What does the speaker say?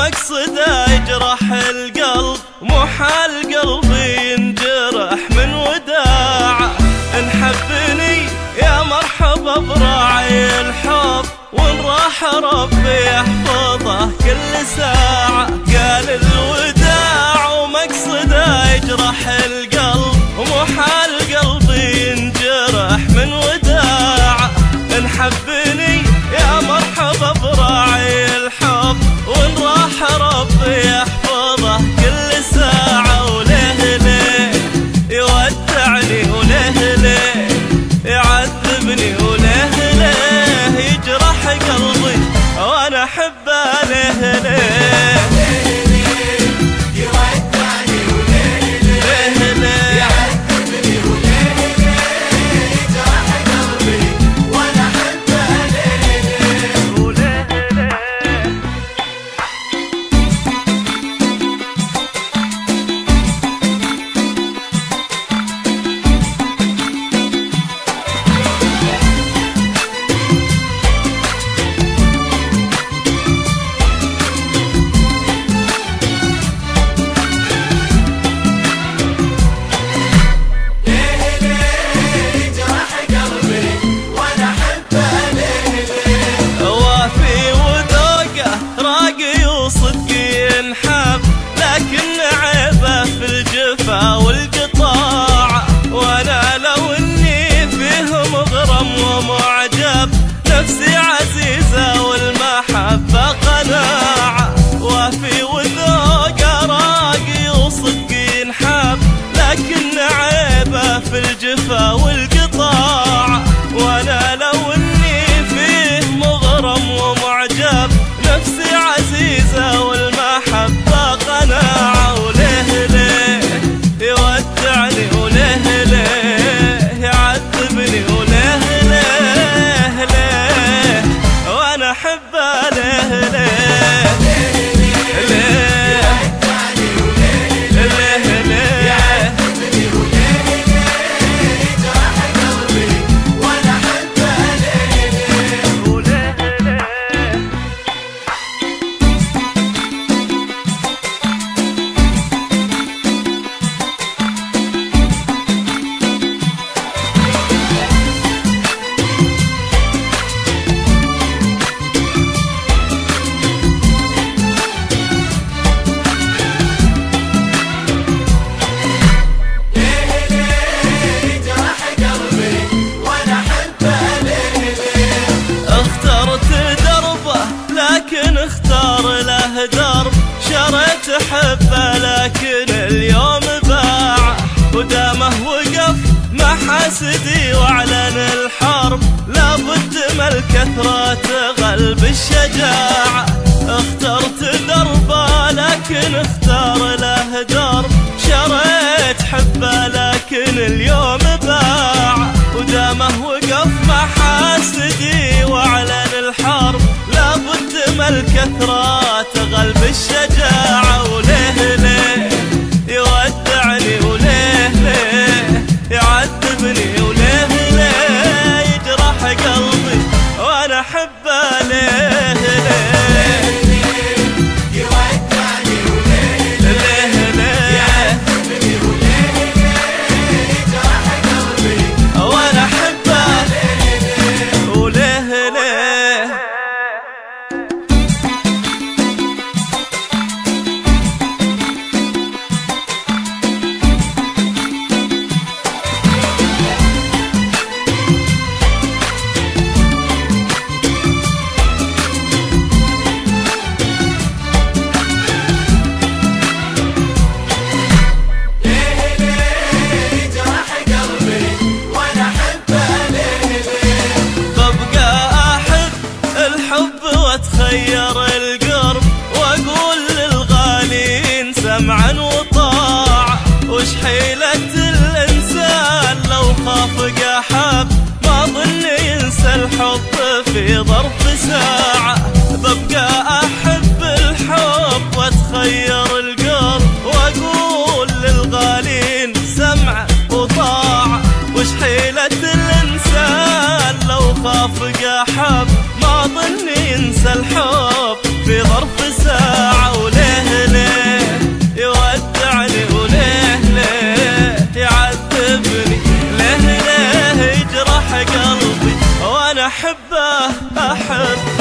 ومقصده يجرح القلب، مو حال قلبي ينجرح من وداعه. انحبني يا مرحبا براعي الحب، وان راح ربي يحفظه كل ساعة. قال الوداع ومقصده يجرح القلب، ومو حال قلبي ينجرح من وداعه. انحبني يا مرحبا براعي الحب، وان راح ربي يحفظه كل ساعة. وليه ليه يودعني، وليه ليه يعذبني، وليه ليه يجرح قلبي وانا احبه. ليه ليه يودعني، وليه ليه يعذبني، وليه ليه يجرح قلبي وانا احبه. ليه ليه وليه ليه والقطاع. وانا لو اني فيه مغرم ومعجب، نفسي عزيزة والمحبة قناعة. وفي وذوق راقي وصدق ينحب، لكن عيبه في الجفا والقطاع. وانا لو اني فيه مغرم ومعجب، نفسي عزيزة والمحبة قناعة. وليه ليه يودعني، وليه ليه يعذبني، وليه ليه ليه وانا احبه. ليه ليه ليه يودعني، وليه ليه يعذبني، وليه ليه يجرح قلبي وانا احبه. ليه ليه وليه ليه اختار له درب، شريت حبه لكن اليوم باع. ودامه وقف محاسدي واعلن الحرب، لابد من الكثرة تغلب الشجاعة. اخترت دربه لكن اختار له درب، شريت حبه لكن اليوم باع. ودامه وقف محاسدي واعلن الحرب، لابد من الكثرة تغلب الشجاعة. وليه ليه يودعني، وليه ليه يعذبني، وليه ليه يجرح قلبي وانا احبه. ليه ليه يودعني، وليه ليه يعذبني، وليه ليه يجرح قلبي وانا احبه. وليه ليه واتخير القرب، واقول للغالين سمعا وطاعة. وش حيلة الانسان لو خاف قحب، ما ظن ينسى الحب في ظرف ساعة. ببقى احب الحب واتخير القرب، واقول للغالين سمعا وطاعة. وش حيلة الانسان لو خاف قحب، ما ظن ينسى الحب في ظرف ساعة. ساعة، وليه ليه يودعني، وليه ليه يعذبني، ليه ليه يجرح قلبي وانا احبه احب